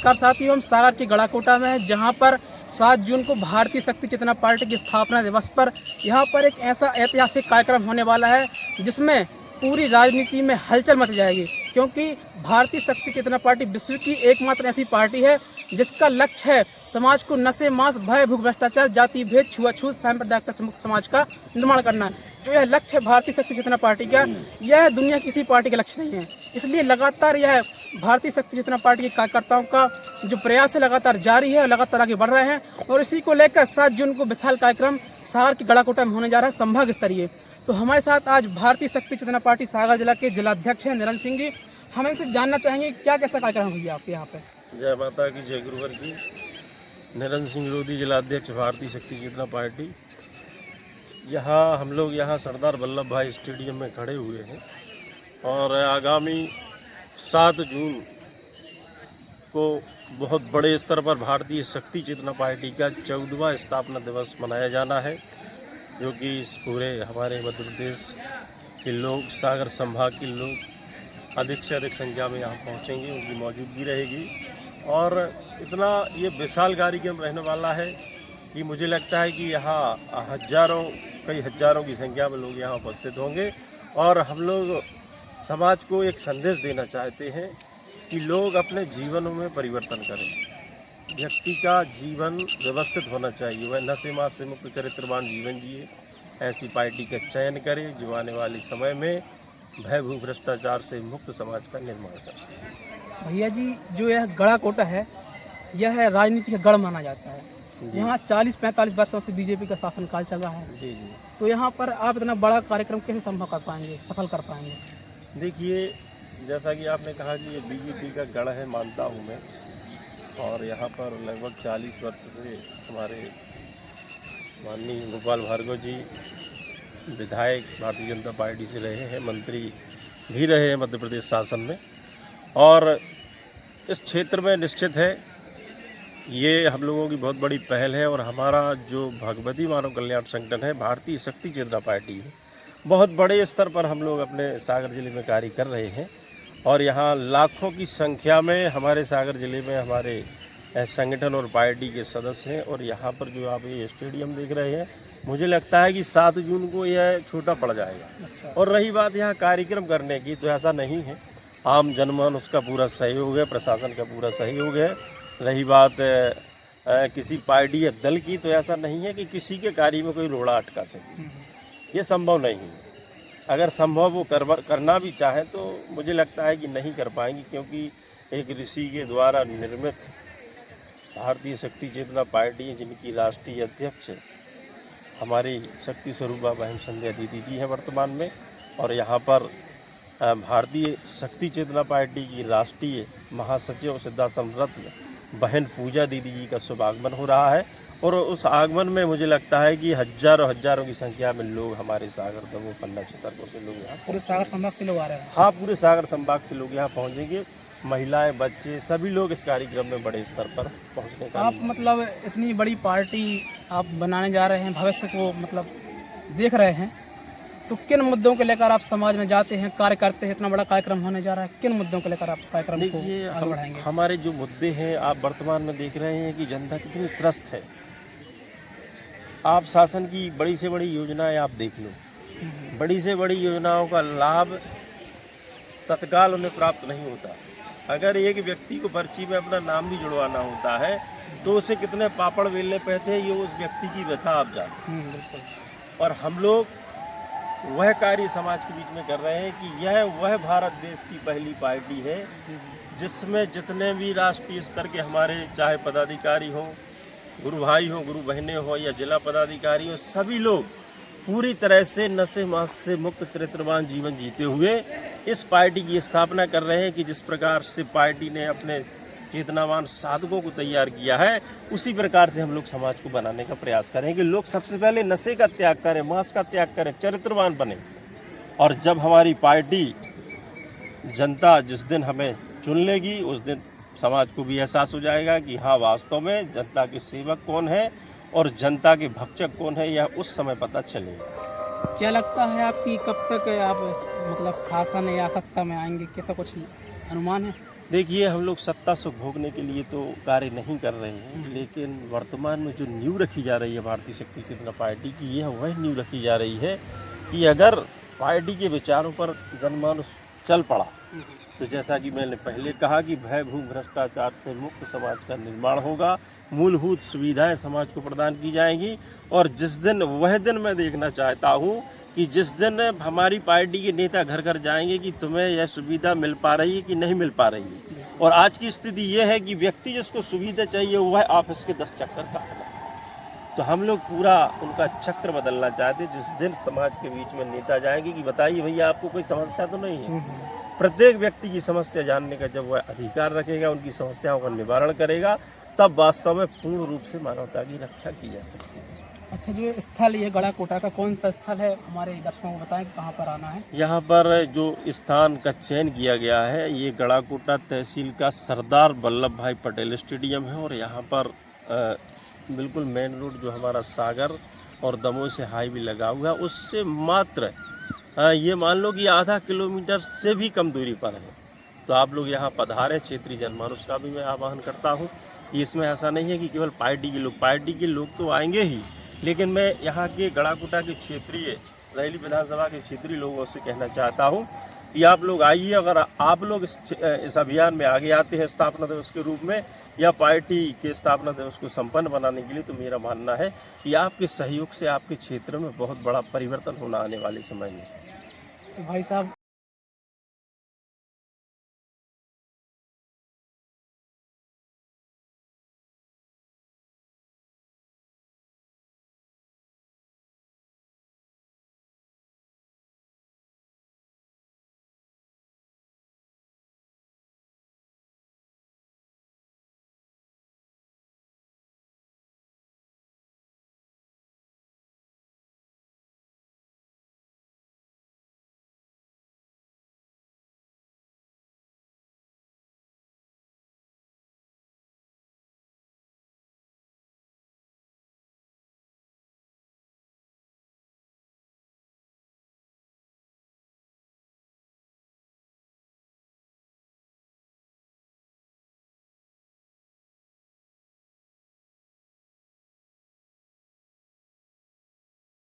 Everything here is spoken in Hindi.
नमस्कार साथियों, हम सागर के गड़ाकोटा में हैं, जहां पर 7 जून को भारतीय शक्ति चेतना पार्टी की स्थापना दिवस पर यहां पर एक ऐसा ऐतिहासिक कार्यक्रम होने वाला है जिसमें पूरी राजनीति में हलचल मच जाएगी। क्योंकि भारतीय शक्ति चेतना पार्टी विश्व की एकमात्र ऐसी पार्टी है जिसका लक्ष्य है समाज को नशे, मांस, भय, भूख, भ्रष्टाचार, जाति भेद, छुआछूत, सांप्रदायिकता से मुक्त समाज का निर्माण करना। जो यह लक्ष्य है भारतीय शक्ति चेतना पार्टी का, यह दुनिया की किसी पार्टी का लक्ष्य नहीं है। इसलिए लगातार यह भारतीय शक्ति चेतना पार्टी के कार्यकर्ताओं का जो प्रयास है लगातार जारी है और लगातार आगे बढ़ रहे हैं। और इसी को लेकर 7 जून को विशाल कार्यक्रम सागर के गड़ाकोटा में होने जा रहा है, संभाग स्तरीय। तो हमारे साथ आज भारतीय शक्ति चेतना पार्टी सागर जिला के जिलाध्यक्ष हैं निरंजन सिंह जी। हम इनसे जानना चाहेंगे क्या कैसा कार्यक्रम होगा आपके यहाँ पे। जय माता की, जय गुरुवर की। निरंजन सिंह लोधी, जिलाध्यक्ष भारतीय शक्ति चेतना पार्टी। हम लोग यहाँ सरदार वल्लभ भाई स्टेडियम में खड़े हुए हैं और आगामी 7 जून को बहुत बड़े स्तर पर भारतीय शक्ति चेतना पार्टी का 14वां स्थापना दिवस मनाया जाना है, जो कि इस पूरे हमारे मध्य प्रदेश के लोग, सागर संभाग के लोग अधिक से अधिक संख्या में यहाँ पहुँचेंगे, उनकी मौजूदगी रहेगी। और इतना ये विशाल कार्यक्रम रहने वाला है कि मुझे लगता है कि यहाँ कई हजारों की संख्या में लोग यहाँ उपस्थित होंगे। और हम लोग समाज को एक संदेश देना चाहते हैं कि लोग अपने जीवनों में परिवर्तन करें। व्यक्ति का जीवन व्यवस्थित होना चाहिए, वह नशे मांस से मुक्त चरित्रवान जीवन जिए। ऐसी पार्टी का चयन करें जो आने वाले समय में भय, भूख, भ्रष्टाचार से मुक्त समाज का निर्माण कर सके। भैया जी, जो यह गड़ाकोटा है यह राजनीति का गढ़ माना जाता है। यहाँ 40-45 वर्षों से बीजेपी का शासनकाल चल रहा है। जी। तो यहाँ पर आप इतना बड़ा कार्यक्रम कैसे संभव कर पाएंगे, सफल कर पाएंगे? देखिए, जैसा कि आपने कहा कि ये बीजेपी का गढ़ है, मानता हूँ मैं। और यहाँ पर लगभग 40 वर्ष से हमारे माननीय गोपाल भार्गव जी विधायक भारतीय जनता पार्टी से रहे हैं, मंत्री भी रहे हैं मध्य प्रदेश शासन में। और इस क्षेत्र में निश्चित है ये हम लोगों की बहुत बड़ी पहल है। और हमारा जो भगवती मानव कल्याण संगठन है, भारतीय शक्ति चेतना पार्टी है, बहुत बड़े स्तर पर हम लोग अपने सागर जिले में कार्य कर रहे हैं। और यहाँ लाखों की संख्या में हमारे सागर जिले में हमारे संगठन और पार्टी के सदस्य हैं। और यहाँ पर जो आप ये स्टेडियम देख रहे हैं, मुझे लगता है कि 7 जून को यह छोटा पड़ जाएगा। अच्छा। और रही बात यहाँ कार्यक्रम करने की, तो ऐसा नहीं है। आम जनमान उसका पूरा सहयोग है, प्रशासन का पूरा सहयोग है। रही बात किसी पार्टी या दल की, तो ऐसा नहीं है कि किसी के कार्य में कोई रोड़ा अटका सके, ये संभव नहीं है। अगर संभव वो करना भी चाहे तो मुझे लगता है कि नहीं कर पाएंगे, क्योंकि एक ऋषि के द्वारा निर्मित भारतीय शक्ति चेतना पार्टी, जिनकी राष्ट्रीय अध्यक्ष हमारी शक्ति स्वरूपा बहन संध्या दीदी जी हैं वर्तमान में। और यहाँ पर भारतीय शक्ति चेतना पार्टी की राष्ट्रीय महासचिव सिद्धासन रत्न बहन पूजा दीदी जी का शुभ आगमन हो रहा है। और उस आगमन में मुझे लगता है कि हजारों की संख्या में लोग हमारे सागर, दमोह, पन्ना, छतरपुर से लोग यहाँ पूरे सागर संभाग से लोग आ रहे हैं। हाँ, पूरे सागर संभाग से लोग यहाँ पहुँचेंगे। महिलाएं, बच्चे, सभी लोग इस कार्यक्रम में बड़े स्तर पर पहुँचने का। आप मतलब इतनी बड़ी पार्टी आप बनाने जा रहे हैं, भविष्य को मतलब देख रहे हैं, तो किन मुद्दों को लेकर आप समाज में जाते हैं, कार्य करते हैं? इतना बड़ा कार्यक्रम होने जा रहा है, किन मुद्दों को लेकर आप इस कार्यक्रम को आगे बढ़ाएंगे? हमारे जो मुद्दे हैं, आप वर्तमान में देख रहे हैं कि जनता कितनी त्रस्त है। आप शासन की बड़ी से बड़ी योजनाएं आप देख लो, बड़ी से बड़ी योजनाओं का लाभ तत्काल उन्हें प्राप्त नहीं होता। अगर एक व्यक्ति को पर्ची में अपना नाम भी जुड़वाना होता है तो उसे कितने पापड़ बेलने पड़ते हैं, ये उस व्यक्ति की व्यथा आप जानते। और हम लोग वह कार्य समाज के बीच में कर रहे हैं कि यह वह भारत देश की पहली पार्टी है जिसमें जितने भी राष्ट्रीय स्तर के हमारे चाहे पदाधिकारी हों, गुरु भाई हों, गुरु बहनें हों या जिला पदाधिकारी हों, सभी लोग पूरी तरह से नशे मांस से मुक्त चरित्रवान जीवन जीते हुए इस पार्टी की स्थापना कर रहे हैं। कि जिस प्रकार से पार्टी ने अपने चेतनावान साधकों को तैयार किया है, उसी प्रकार से हम लोग समाज को बनाने का प्रयास करें कि लोग सबसे पहले नशे का त्याग करें, मांस का त्याग करें, चरित्रवान बने। और जब हमारी पार्टी जनता जिस दिन हमें चुन लेगी, उस दिन समाज को भी एहसास हो जाएगा कि हाँ, वास्तव में जनता के सेवक कौन है और जनता के भक्षक कौन है, यह उस समय पता चलेगा। क्या लगता है आपकी कब तक आप मतलब शासन या सत्ता में आएंगे, कैसा कुछ अनुमान है? देखिए, हम लोग सत्ता सुख भोगने के लिए तो कार्य नहीं कर रहे हैं, लेकिन वर्तमान में जो नींव रखी जा रही है भारतीय शक्ति चेतना पार्टी की, यह वह नींव रखी जा रही है कि अगर पार्टी के विचारों पर जनमानस चल पड़ा तो जैसा कि मैंने पहले कहा कि भय भू भ्रष्टाचार से मुक्त समाज का निर्माण होगा, मूलभूत सुविधाएं समाज को प्रदान की जाएंगी। और जिस दिन वह दिन मैं देखना चाहता हूँ कि जिस दिन हमारी पार्टी के नेता घर घर जाएंगे कि तुम्हें यह सुविधा मिल पा रही है कि नहीं मिल पा रही है। और आज की स्थिति यह है कि व्यक्ति जिसको सुविधा चाहिए वह ऑफिस के 10 चक्कर काटना। तो हम लोग पूरा उनका चक्र बदलना चाहते हैं। जिस दिन समाज के बीच में नेता जाएंगे कि बताइए भैया आपको कोई समस्या तो नहीं है, प्रत्येक व्यक्ति की समस्या जानने का जब वह अधिकार रखेगा, उनकी समस्याओं का निवारण करेगा, तब वास्तव में पूर्ण रूप से मानवता की रक्षा की जा सकती है। अच्छा, जो स्थल ये गड़ाकोटा का कौन सा स्थल है, हमारे दर्शकों को बताएं कि कहाँ पर आना है। यहाँ पर जो स्थान का चयन किया गया है, ये गड़ाकोटा तहसील का सरदार वल्लभ भाई पटेल स्टेडियम है। और यहाँ पर बिल्कुल मेन रोड जो हमारा सागर और दमोह से हाईवे लगा हुआ है, उससे मात्र ये मान लो कि आधा किलोमीटर से भी कम दूरी पर है। तो आप लोग यहाँ पधारें। क्षेत्रीय जनमानस का भी मैं आह्वान करता हूँ। इसमें ऐसा नहीं है कि केवल पार्टी के लोग तो आएंगे ही, लेकिन मैं यहाँ के गड़ाकोटा के क्षेत्रीय रैली विधानसभा के क्षेत्रीय लोगों से कहना चाहता हूँ कि आप लोग आइए। अगर आप लोग इस अभियान में आगे आते हैं स्थापना दिवस के रूप में या पार्टी के स्थापना दिवस को संपन्न बनाने के लिए, तो मेरा मानना है कि आपके सहयोग से आपके क्षेत्र में बहुत बड़ा परिवर्तन होना आने वाले समय में। तो भाई साहब,